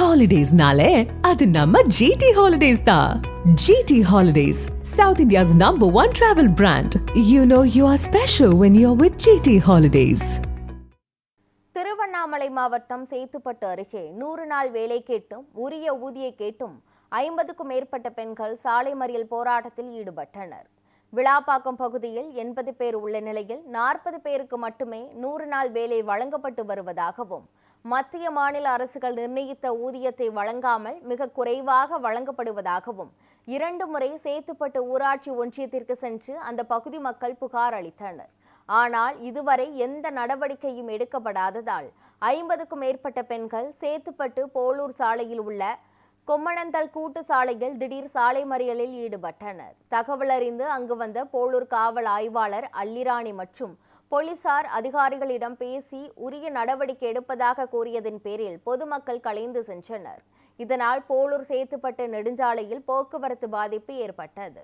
ஹாலிடேஸ்னாலே அது நம்ம ஜிடி ஹாலிடேஸ் தான். GT Holidays, South India's #1 travel brand. You know you are special when you're with GT Holidays. Tiruvannamalai மாவட்டம் சேத்துப்பட்டு அருகே 100 நாள் வேலை கேட்டும் உரிய ஊதிய கேட்டும் 50க்கும் மேற்பட்ட பெண்கள் சாலை மறியல் போராட்டத்தில் ஈடுபட்டனர். விளாப்பாக்கம் பகுதியில் 80 பேர் உள்ள நிலையில் 40 பேருக்கு மட்டுமே 100 நாள் வேலை வழங்கப்பட்டு வருவதாகவும், மத்திய மாநில அரசுகள் நிர்ணயித்த ஊதியத்தை வழங்காமல் மிக குறைவாக வழங்கப்படுவதாகவும் 2 முறை சேத்துப்பட்டு ஊராட்சி ஒன்றியத்திற்கு சென்று அந்த பகுதி மக்கள் புகார் அளித்தனர். ஆனால் இதுவரை எந்த நடவடிக்கையும் எடுக்கப்படாததால் 50க்கும் மேற்பட்ட பெண்கள் சேத்துப்பட்டு போலூர் சாலையில் உள்ள கொம்மணந்தல் கூட்டு சாலையில் திடீர் சாலை மறியலில் ஈடுபட்டனர். தகவல் அறிந்து அங்கு வந்த போலூர் காவல் ஆய்வாளர் அல்லிராணி மற்றும் போலீசார் அதிகாரிகளிடம் பேசி உரிய நடவடிக்கை எடுப்பதாக கூறியதன் பேரில் பொதுமக்கள் கலைந்து சென்றனர். இதனால் போலூர் சேத்துப்பட்டு நெடுஞ்சாலையில் போக்குவரத்து பாதிப்பு ஏற்பட்டது.